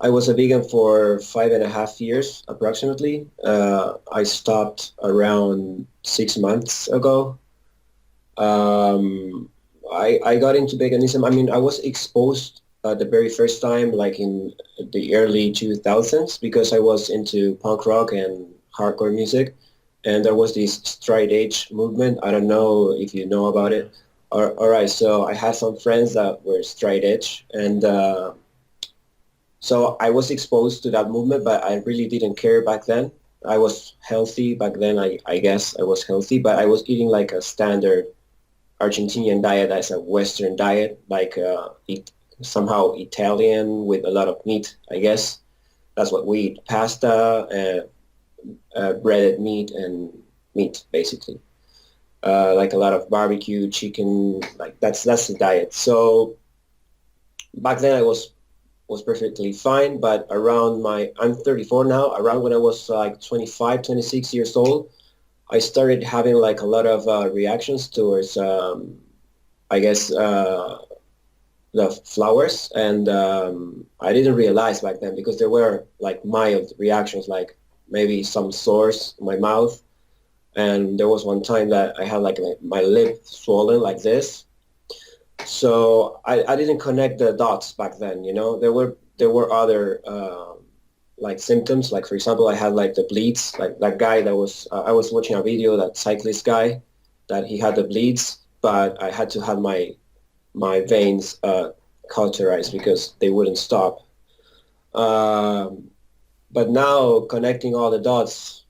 I was a vegan for 5.5 years approximately. I stopped around 6 months ago. Um, I got into veganism. I mean, I was exposed the very first time, like in the early 2000s, because I was into punk rock and hardcore music, and there was this straight edge movement. I don't know if you know about it. All right, so I had some friends that were straight edge, and so I was exposed to that movement, but I really didn't care back then. I was healthy back then. I guess I was healthy, but I was eating like a standard Argentinian diet as a Western diet, like somehow Italian with a lot of meat, I guess. That's what we eat. Pasta, breaded meat, and meat, basically. Like a lot of barbecue, chicken, like that's the diet. So back then I was perfectly fine, but around I'm 34 now, around when I was like 25, 26 years old, I started having like a lot of reactions towards, I guess, the flowers, and I didn't realize back then because there were like mild reactions, like maybe some sores in my mouth, and there was one time that I had like my lip swollen like this. So I didn't connect the dots back then, you know. There were other like symptoms, like for example, I had like the bleeds, like that guy that was I was watching a video, that cyclist guy, that he had the bleeds, but I had to have my veins cauterized because they wouldn't stop. Um, but now connecting all the dots,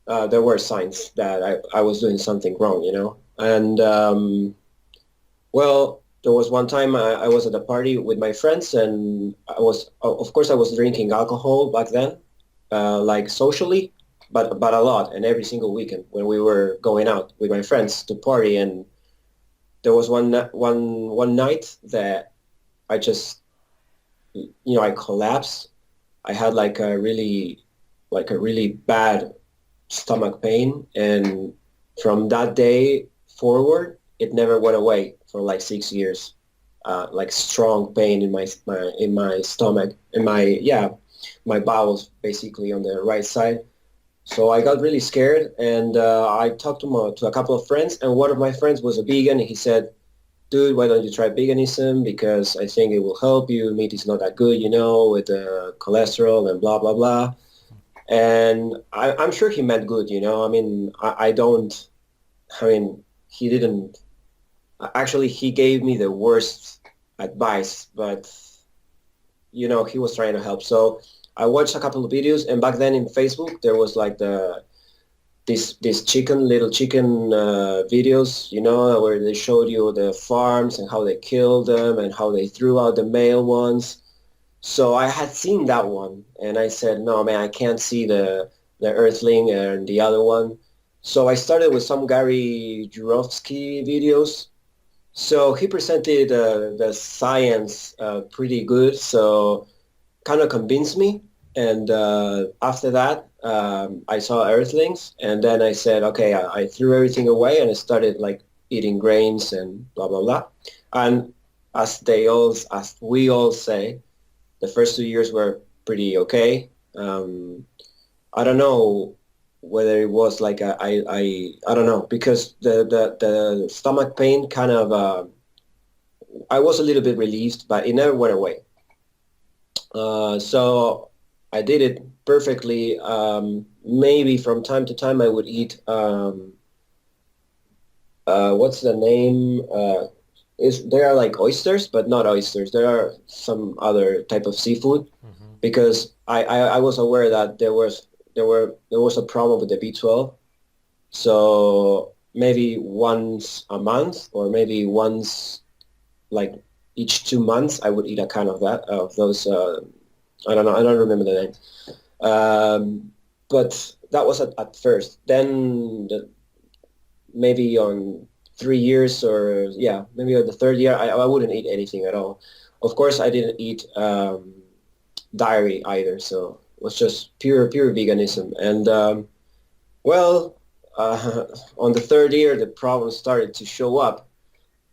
there were signs that I was doing something wrong, you know. And well, there was one time I was at a party with my friends, and of course, I was drinking alcohol back then, like socially, but a lot, and every single weekend when we were going out with my friends to party. And there was one night that I just, I collapsed. I had like a really bad stomach pain, and from that day forward, it never went away for like 6 years. Like strong pain in my stomach, in my bowels, basically on the right side. So I got really scared, and I talked to a couple of friends, and one of my friends was a vegan, and he said, dude, why don't you try veganism? Because I think it will help you. Meat is not that good, you know, with the cholesterol and blah, blah, blah. And I'm sure he meant good, you know. I mean, I don't, I mean, he didn't, actually, he gave me the worst advice, but, you know, he was trying to help. So I watched a couple of videos, and back then in Facebook, there was like this little chicken videos, you know, where they showed you the farms and how they killed them and how they threw out the male ones. So I had seen that one, and I said, no, man, I can't see the Earthling and the other one. So I started with some Gary Jurovsky videos. So he presented the science pretty good, so kind of convinced me. And after that, I saw Earthlings, and then I said, okay, I threw everything away, and I started like eating grains and blah blah blah. And as we all say, the first 2 years were pretty okay. I don't know whether it was like I don't know, because the stomach pain kind of I was a little bit relieved, but it never went away. So I did it perfectly. Maybe from time to time I would eat what's the name? Is there are like oysters, but not oysters. There are some other type of seafood, Hmm. because I was aware that there was a problem with the B12. So maybe once a month, or maybe once like each 2 months, I would eat a can of those. I don't know. I don't remember the name. But that was at first. Then maybe on 3 years, or yeah, maybe on the third year, I wouldn't eat anything at all. Of course, I didn't eat dairy either, so it was just pure veganism. And well, on the third year, the problems started to show up.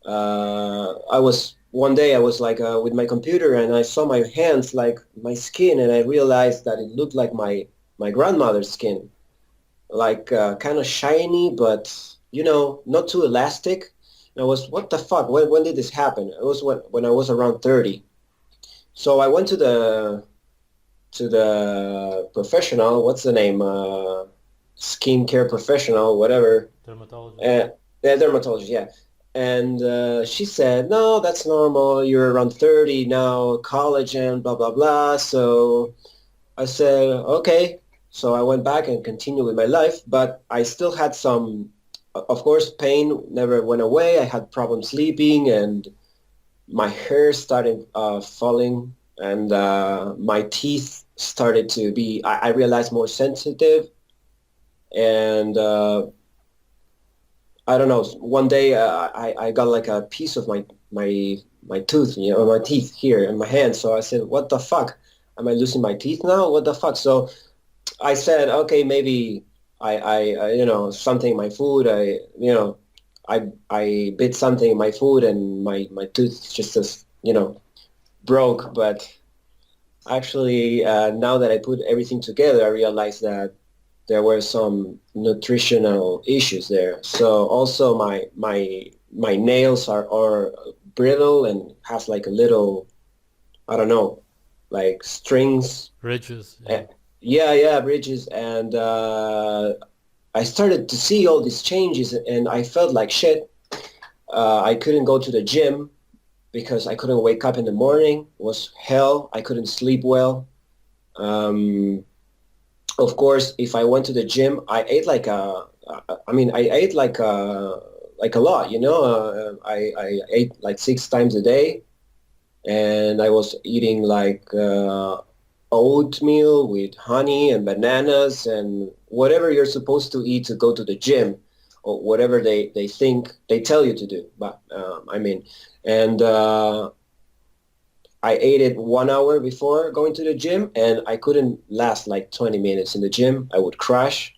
I was one day I was like with my computer and I saw my hands, like my skin, and I realized that it looked like my grandmother's skin, like kind of shiny, but not too elastic. And I was, what the fuck? When did this happen? It was when I was around 30. So I went to the professional. What's the name? Skincare professional, whatever. Dermatologist. Uh, the dermatologist, yeah. And she said, no, that's normal. You're around 30 now, collagen, blah, blah, blah. So I said, okay. So I went back and continued with my life, but I still had some, of course, pain never went away. I had problems sleeping and my hair started falling and my teeth started to be, I realized, more sensitive. And I don't know. One day I got like a piece of my tooth, my teeth here in my hand. So I said, "What the fuck? Am I losing my teeth now? What the fuck?" So I said, "Okay, maybe something in my food. I bit something in my food and my tooth just broke." But actually, now that I put everything together, I realized that there were some nutritional issues there. So also my nails are brittle and has like a little, I don't know, like strings. Ridges, yeah. Uh, yeah, bridges. And I started to see all these changes and I felt like shit. I couldn't go to the gym because I couldn't wake up in the morning. It was hell. I couldn't sleep well. Um, of course, if I went to the gym, I ate like I ate like a lot, I ate like 6 times a day, and I was eating like oatmeal with honey and bananas and whatever you're supposed to eat to go to the gym, or whatever they think they tell you to do. But and I ate it 1 hour before going to the gym, and I couldn't last like 20 minutes in the gym. I would crash.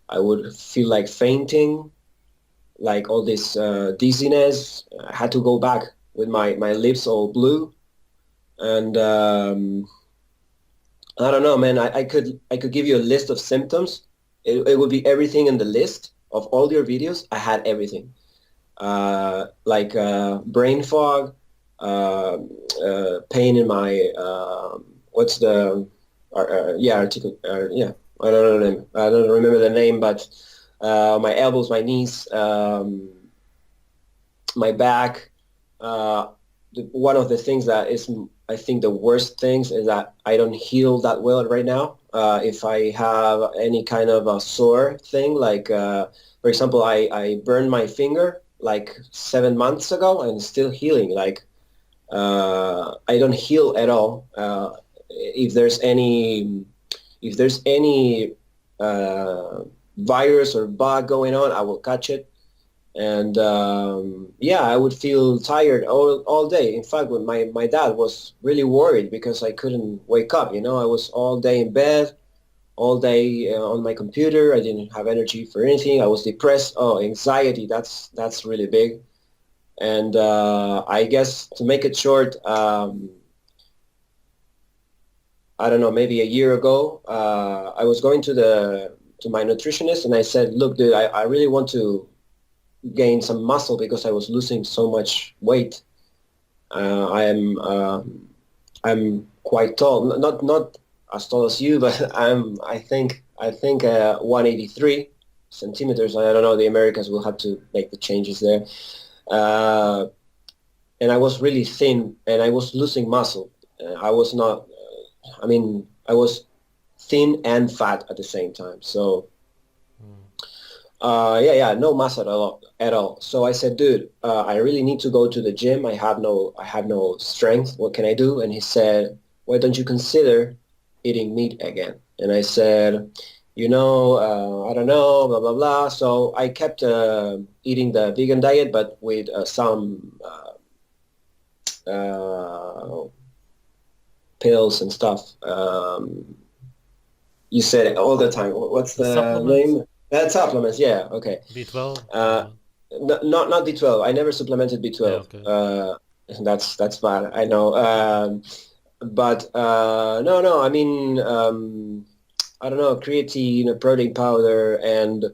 I would feel like fainting, like all this dizziness. I had to go back with my lips all blue. And I don't know, man. I could give you a list of symptoms. It would be everything in the list of all your videos. I had everything. Like brain fog, pain in my what's the yeah, I don't know the name. I don't remember the name, but my elbows, my knees, my back. Uh, One of the things that is, I think, the worst things is that I don't heal that well right now. If I have any kind of a sore thing, like for example, I burned my finger like 7 months ago and it's still healing. Like I don't heal at all. If there's any virus or bug going on, I will catch it. And yeah, I would feel tired all day. In fact, when my dad was really worried because I couldn't wake up. I was all day in bed, all day on my computer. I didn't have energy for anything. I was depressed. Oh, anxiety, that's really big. And I guess to make it short, I don't know, maybe a year ago, I was going to my nutritionist and I said, look, dude, I really want to gain some muscle because I was losing so much weight. Uh, I'm I'm quite tall, not as tall as you, but I think 183 centimeters. I don't know. The Americans will have to make the changes there. Uh, and I was really thin, and I was losing muscle. I was not. I was thin and fat at the same time. So Mm. yeah, no mass at all. So I said, dude, I really need to go to the gym. I have no strength. What can I do? And he said, why don't you consider eating meat again? And I said, I don't know, blah, blah, blah. So I kept eating the vegan diet, but with some pills and stuff. You said it all the time. What's The the supplements, name? Supplements. Yeah. Okay. B12 or Uh, what? not B12. I never supplemented Yeah, B12. okay. That's bad. I know. But no, no. I mean, I don't know, creatine, protein powder, and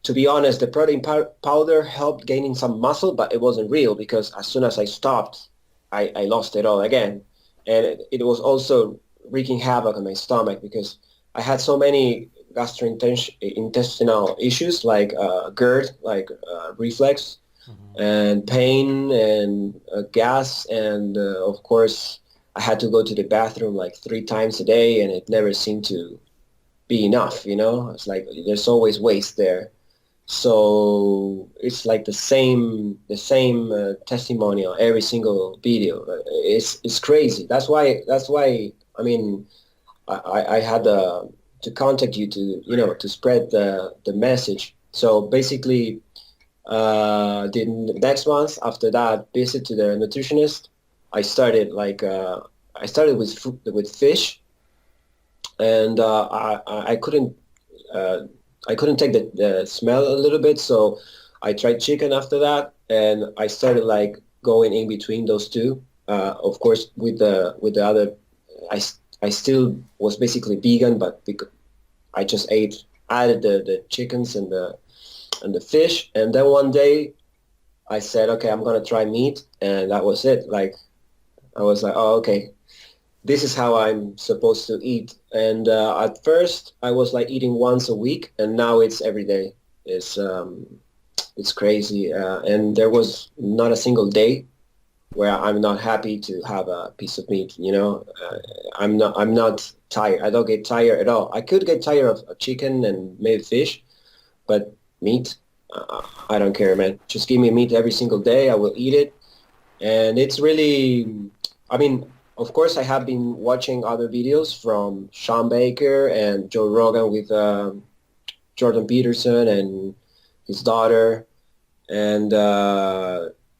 to be honest, the protein powder helped gaining some muscle, but it wasn't real because as soon as I stopped, I lost it all again. And it was also wreaking havoc on my stomach because I had so many gastrointestinal issues like GERD, like reflex, Mm-hmm. and pain and gas. And of course, I had to go to the bathroom like 3 times a day, and it never seemed to be enough, you know? It's like there's always waste there. So it's like the same testimonial every single video. It's crazy. That's why I mean I had to contact you to to spread the message. So basically, the next month after that visit to the nutritionist, I started I started with fish, and uh, I couldn't take the smell a little bit, so I tried chicken after that, and I started like going in between those two. Of course, with the other, I still was basically vegan, but because I just added the chickens and the fish, and then one day I said, okay, I'm gonna try meat, and that was it. Like I was like, oh, okay, this is how I'm supposed to eat. And at first, I was like eating once a week, and now it's every day. It's crazy, and there was not a single day where I'm not happy to have a piece of meat. You know, I'm not tired. I don't get tired at all. I could get tired of chicken and maybe fish, but meat, I don't care, man. Just give me meat every single day. I will eat it, and it's really, I mean, of course, I have been watching other videos from Sean Baker and Joe Rogan with Jordan Peterson and his daughter, and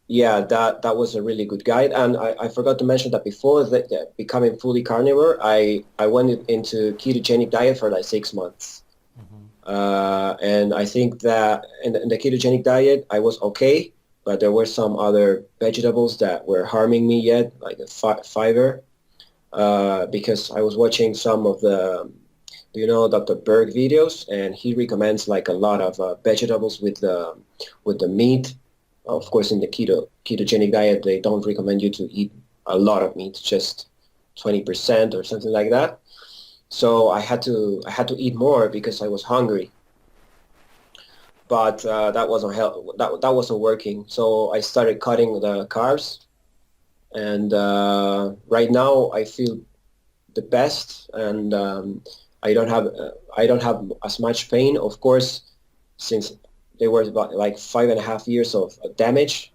yeah, that was a really good guide. And I forgot to mention that before that becoming fully carnivore, I went into ketogenic diet for like 6 months. Mm-hmm. And I think that in the ketogenic diet, I was okay, but there were some other vegetables that were harming me yet, like the fiber, because I was watching some of the, Dr. Berg videos, and he recommends like a lot of vegetables with the meat. Of course, in the ketogenic diet, they don't recommend you to eat a lot of meat, just 20% or something like that. So I had to eat more because I was hungry, but that wasn't working. So I started cutting the carbs, and right now I feel the best, and I don't have as much pain. Of course, since they were about like 5.5 years of damage,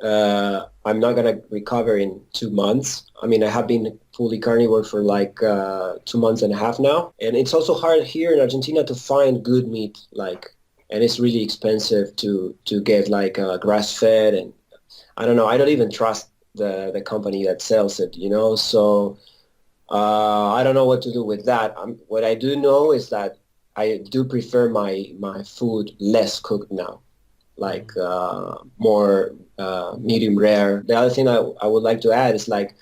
I'm not gonna recover in 2 months. I mean, I have been fully carnivore for like 2 months and a half now, and it's also hard here in Argentina to find good meat, like, and it's really expensive to get like grass fed, and I don't know. I don't even trust the company that sells it, So I don't know what to do with that. What I do know is that I do prefer my food less cooked now, like more medium rare. The other thing I would like to add is like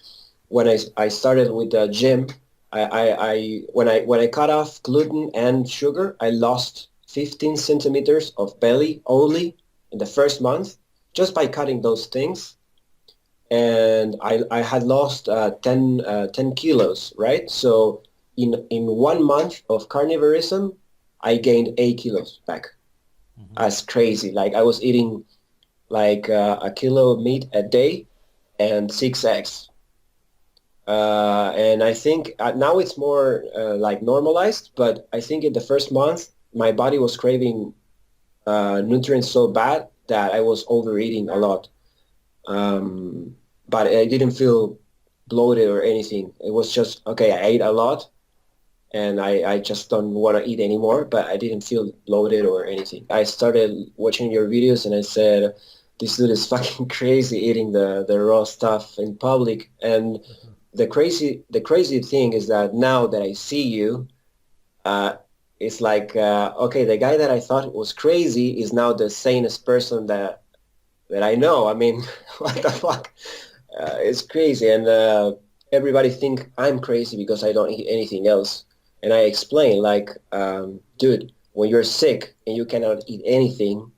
when I started with the gym, when I cut off gluten and sugar, I lost 15 centimeters of belly only in the first month just by cutting those things. And I had lost 10 kilos, right? So in 1 month of carnivorism, I gained 8 kilos back. Mm-hmm. That's crazy. Like I was eating like a kilo of meat a day and 6 eggs. And I think now it's more like normalized, but I think in the first month, my body was craving nutrients so bad that I was overeating a lot. Um, but I didn't feel bloated or anything. It was just, okay, I ate a lot and I just don't want to eat anymore, but I didn't feel bloated or anything. I started watching your videos and I said, this dude is fucking crazy eating the raw stuff in public. And the crazy thing is that now that I see you, uh, it's like, okay, the guy that I thought was crazy is now the sanest person that I know. I mean, what the fuck? It's crazy, and everybody think I'm crazy because I don't eat anything else. And I explain like, dude, when you're sick and you cannot eat anything,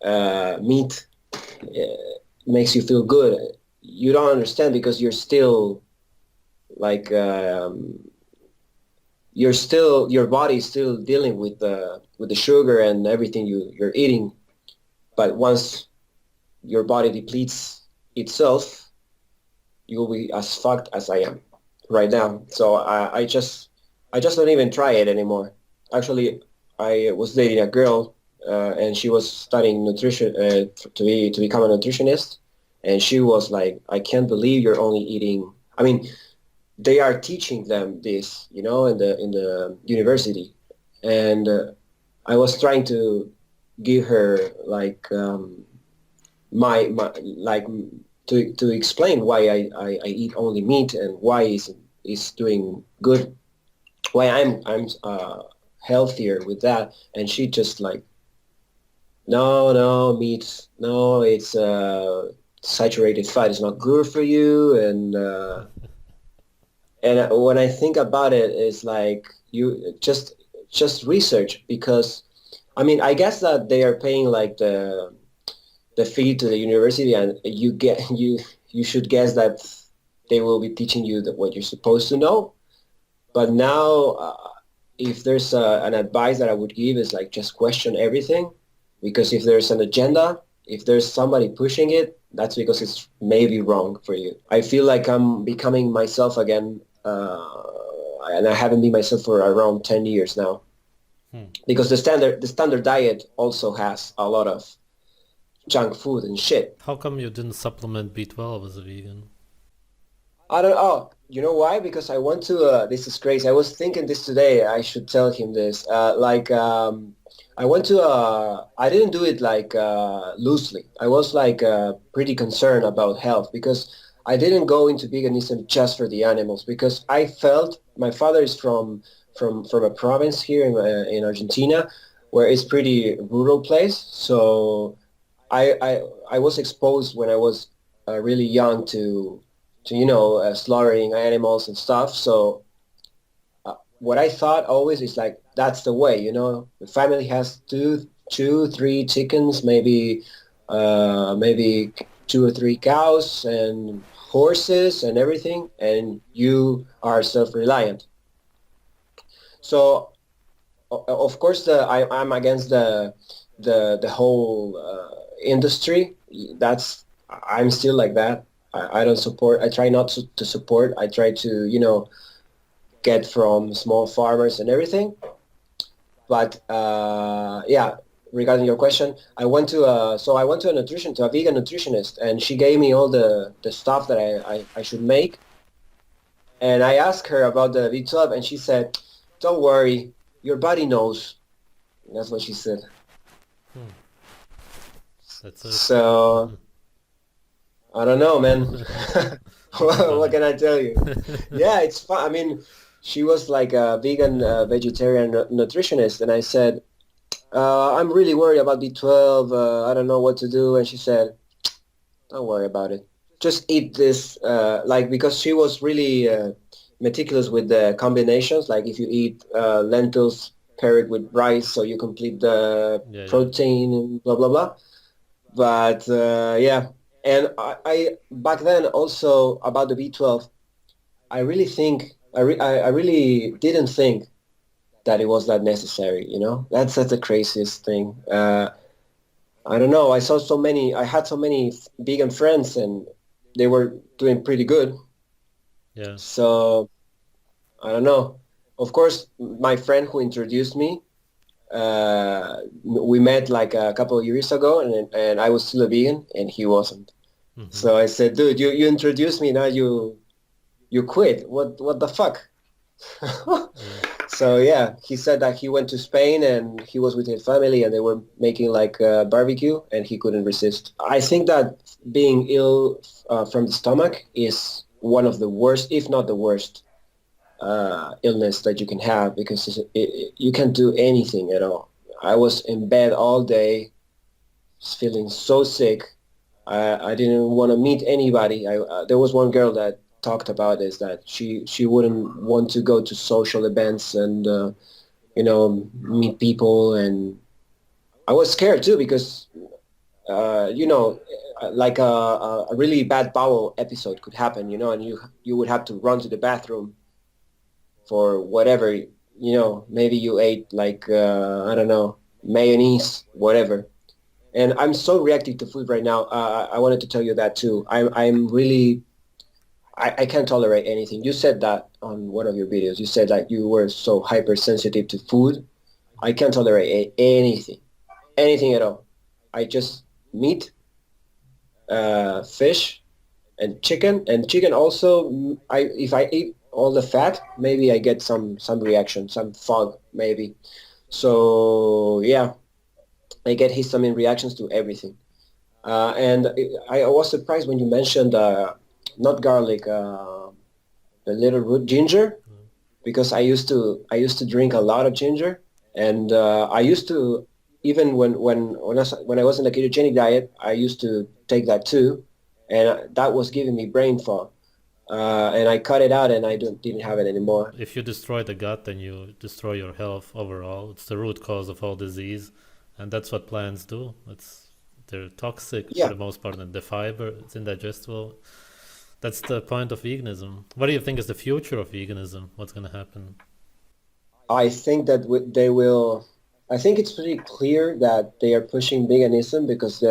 meat makes you feel good. You don't understand because you're still like your body is still dealing with the sugar and everything you're eating. But once your body depletes itself, you'll be as fucked as I am right now. So I just don't even try it anymore. Actually, I was dating a girl, and she was studying nutrition to become a nutritionist, and she was like, "I can't believe you're only eating." I mean, they are teaching them this, you know, in the university, and I was trying to give her like my like to explain why I eat only meat and why is doing good, why I'm healthier with that, and she just like, no meat, no, it's saturated fat is not good for you, and when I think about it, it's like you just research because I mean I guess that they are paying like the fee to the university, and you should guess that they will be teaching you what you're supposed to know. But now, if there's an advice that I would give is like just question everything, because if there's an agenda, if there's somebody pushing it, that's because it's maybe wrong for you. I feel like I'm becoming myself again, and I haven't been myself for around 10 years now, Hmm. because the standard diet also has a lot of junk food and shit. How come you didn't supplement B12 as a vegan? I don't. Oh, you know why? Because I want to. This is crazy. I was thinking this today. I should tell him this. I want to. I didn't do it like loosely. I was like pretty concerned about health because I didn't go into veganism just for the animals because I felt my father is from a province here in Argentina, where it's pretty rural place. So I was exposed when I was really young to slaughtering animals and stuff. So what I thought always is like that's the way, the family has two, three chickens, maybe two or three cows and horses and everything, and you are self-reliant. So of course I'm against the whole industry. I'm still like that. I don't support. I try not to support. I try to get from small farmers and everything. But yeah, regarding your question, I went to a vegan nutritionist, and she gave me all the stuff that I should make. And I asked her about the B12, and she said, "Don't worry, your body knows." And that's what she said. Hmm. That's it. So I don't know, man. That's What funny. can I tell you? Yeah, it's fun. I mean, she was like a vegan, vegetarian nutritionist, and I said, I'm really worried about B12. I don't know what to do. And she said, don't worry about it. Just eat this, because she was really meticulous with the combinations. Like if you eat lentils paired with rice, so you complete the Yeah, yeah. protein and blah, blah, blah. But yeah, and I back then also about the B12, I really think I really didn't think that it was that necessary. That's the craziest thing. I don't know. I had so many vegan friends, and they were doing pretty good. Yeah. So I don't know. Of course, my friend who introduced me, we met like a couple of years ago, and I was still a vegan, and he wasn't. Mm-hmm. So I said, dude, you introduced me, now you quit. What the fuck? Yeah. So yeah, he said that he went to Spain and he was with his family and they were making like barbecue and he couldn't resist. I think that being ill from the stomach is one of the worst, if not the worst, illness that you can have because you can't do anything at all. I was in bed all day, feeling so sick. I didn't want to meet anybody. There was one girl that talked about this, that she wouldn't want to go to social events and meet people, and I was scared too because like a really bad bowel episode could happen, and you would have to run to the bathroom for whatever, maybe you ate like I don't know, mayonnaise, whatever. And I'm so reactive to food right now. I wanted to tell you that too. I'm really I can't tolerate anything. You said that on one of your videos. You said that you were so hypersensitive to food. I can't tolerate anything, anything at all. I just meat, fish, and chicken. And chicken also, I if I eat all the fat, maybe I get some reaction, some fog maybe. So yeah, I get histamine reactions to everything. And I was surprised when you mentioned not garlic, the little root ginger, Mm. because I used to drink a lot of ginger, and I used to, even when I was in the ketogenic diet, I used to take that too, and that was giving me brain fog. And I cut it out, and I didn't have it anymore. If you destroy the gut, then you destroy your health overall. It's the root cause of all disease, and that's what plants do. They're toxic for Yeah, the most part, and the fiber it's indigestible. That's the point of veganism. What do you think is the future of veganism? What's going to happen? I think that they will. I think it's pretty clear that they are pushing veganism because uh,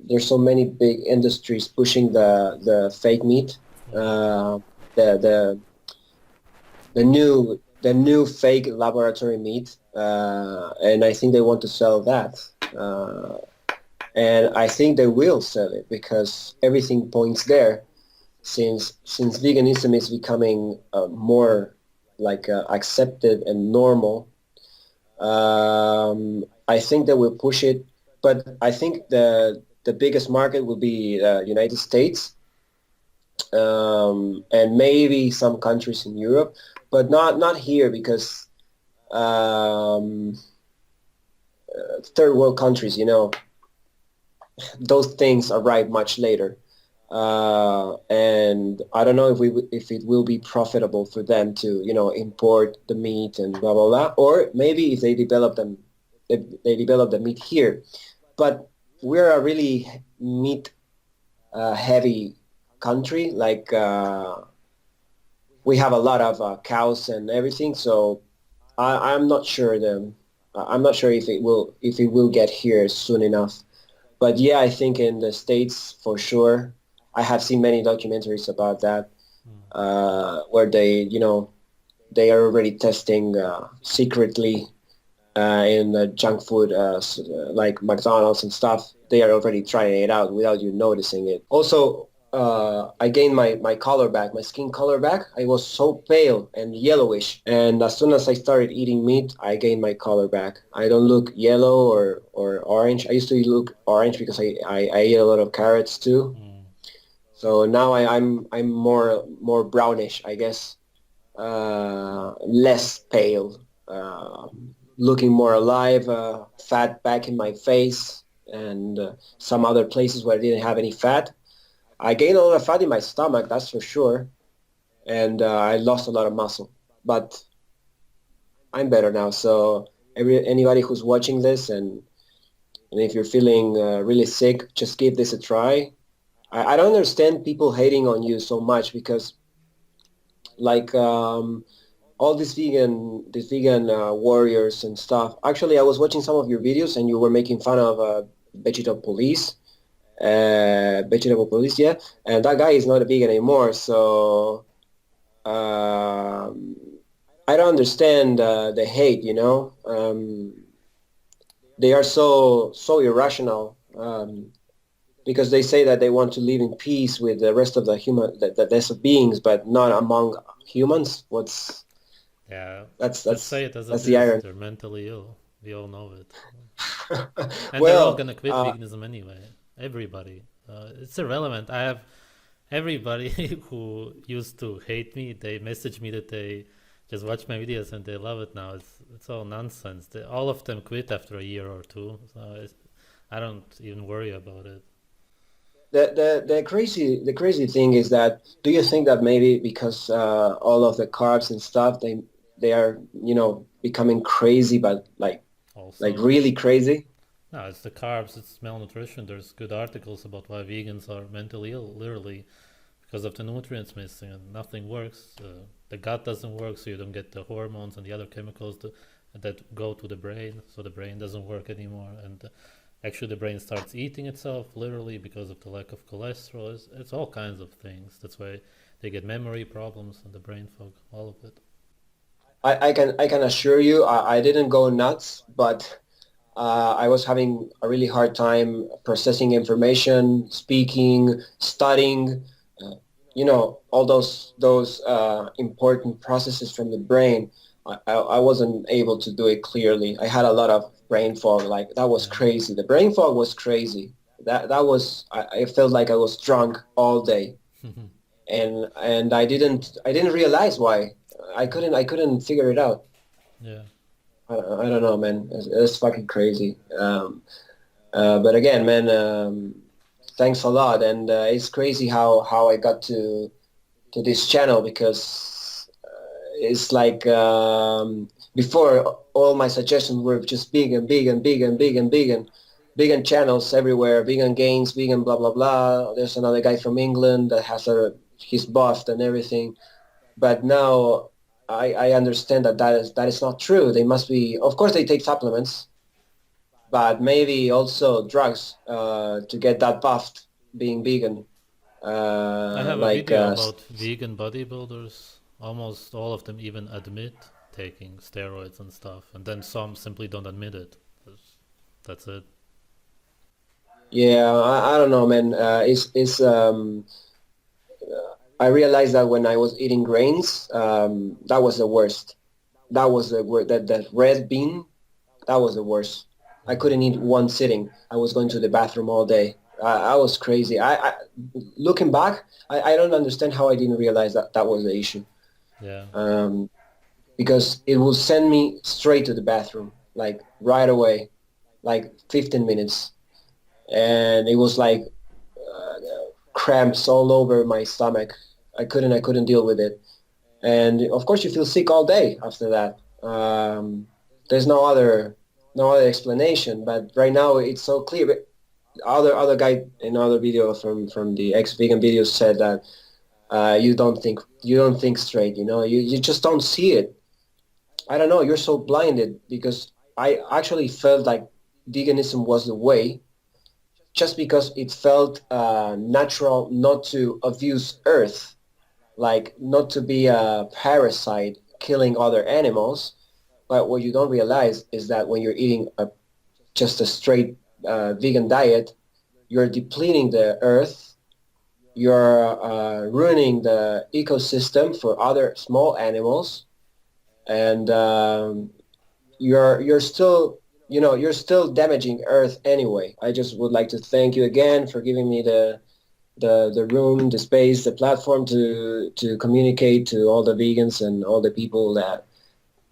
there's so many big industries pushing the fake meat, Mm. uh, the the new fake laboratory meat, and I think they want to sell that, and I think they will sell it because everything points there. Since veganism is becoming more like accepted and normal, I think they will push it. But I think the biggest market will be United States, and maybe some countries in Europe, but not here because um, third world countries, those things arrive much later. And I don't know if it will be profitable for them to import the meat and blah blah blah, or maybe if they develop the meat here. But we're a really meat heavy country. Like we have a lot of cows and everything, so I'm not sure I'm not sure if it will get here soon enough. But yeah, I think in the States for sure. I have seen many documentaries about that, Mm. where they are already testing secretly in junk food, like McDonald's and stuff. They are already trying it out without you noticing it. Also, I gained my color back, my skin color back. I was so pale and yellowish, and as soon as I started eating meat, I gained my color back. I don't look yellow or orange. I used to look orange because I ate a lot of carrots too. Mm. So now I'm more brownish, I guess, less pale, looking more alive, fat back in my face, and some other places where I didn't have any fat. I gained a lot of fat in my stomach, that's for sure, and I lost a lot of muscle. But I'm better now. So anybody who's watching this, and if you're feeling really sick, just give this a try. I don't understand people hating on you so much because like all these vegan warriors and stuff. Actually, I was watching some of your videos and you were making fun of vegetable police, yeah, and that guy is not a vegan anymore. So um, I don't understand the hate. They are so irrational. Because they say that they want to live in peace with the rest of the rest of beings, but not among humans. Yeah, That's just that's say it as it that's the is. irony. They're mentally ill. We all know it. And they're all Well, gonna quit veganism anyway. Everybody. It's irrelevant. I have everybody who used to hate me. They message me that they just watch my videos and they love it now. It's all nonsense. All of them quit after a year or two. So I don't even worry about it. The crazy thing is that, do you think that maybe because all of the carbs and stuff, they are, becoming crazy, but like Also, really crazy? no, it's the carbs, it's malnutrition. There's good articles about why vegans are mentally ill, literally because of the nutrients missing and nothing works. The gut doesn't work, so you don't get the hormones and the other chemicals that go to the brain, so the brain doesn't work anymore. And actually, the brain starts eating itself, literally, because of the lack of cholesterol. It's all kinds of things. That's why they get memory problems and the brain fog, all of it. I can assure you, I didn't go nuts, but I was having a really hard time processing information, speaking, studying, all those important processes from the brain. I wasn't able to do it clearly. I had a lot of brain fog. Like, that was Yeah. crazy. The brain fog was crazy. That was, I felt like I was drunk all day, and I didn't realize why. I couldn't figure it out. Yeah. I don't know, man. It's fucking crazy. But again, man, thanks a lot. And it's crazy how I got to this channel, because it's like, before, all my suggestions were just vegan, vegan, vegan, vegan, vegan, vegan channels everywhere, vegan gains, vegan blah blah blah. There's another guy from England that has he's buffed and everything. But now I understand that is not true. They must be, of course, they take supplements, but maybe also drugs to get that buffed, being vegan. I have a Like, video about vegan bodybuilders. Almost all of them even admit taking steroids and stuff, and then some simply don't admit it. That's it. yeah, I don't know, man. It's I realized that when I was eating grains, that was the worst. That was the word, that red bean. That was the worst. I couldn't eat one sitting. I was going to the bathroom all day. I was crazy. Looking back, I don't understand how I didn't realize that that was the issue. Yeah. Um, because it will send me straight to the bathroom, like right away, like 15 minutes. And it was like cramps all over my stomach. I couldn't deal with it. And of course you feel sick all day after that. There's no other explanation. But right now it's so clear. But other guy in other video from the ex-vegan videos said that you don't think straight. You just don't see it. I don't know. You're so blinded, because I actually felt like veganism was the way, just because it felt natural not to abuse Earth, like not to be a parasite killing other animals. But what you don't realize is that when you're eating just a straight vegan diet, you're depleting the earth, you're ruining the ecosystem for other small animals, and you're still you're still damaging earth anyway. I just would like to thank you again for giving me the room, the space, the platform to communicate to all the vegans and all the people that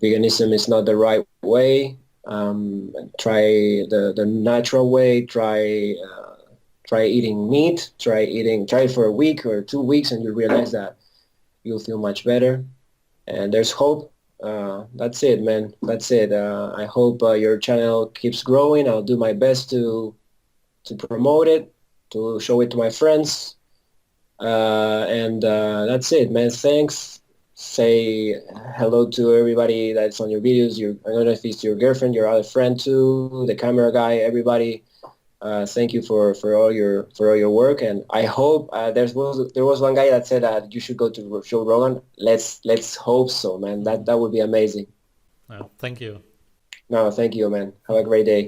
veganism is not the right way. Try the natural way. Try eating meat. Try it for a week or 2 weeks, and you realize that you'll feel much better. And there's hope. That's it, man. That's it. I hope your channel keeps growing. I'll do my best to promote it, to show it to my friends. And that's it, man. Thanks. Say hello to everybody that's on your videos. I don't know if it's your girlfriend, your other friend too, the camera guy, everybody. Thank you for all your work, and I hope there was one guy that said that you should go to Joe Rogan. Let's hope so, man. That would be amazing. Thank you. No, thank you, man. Have a great day.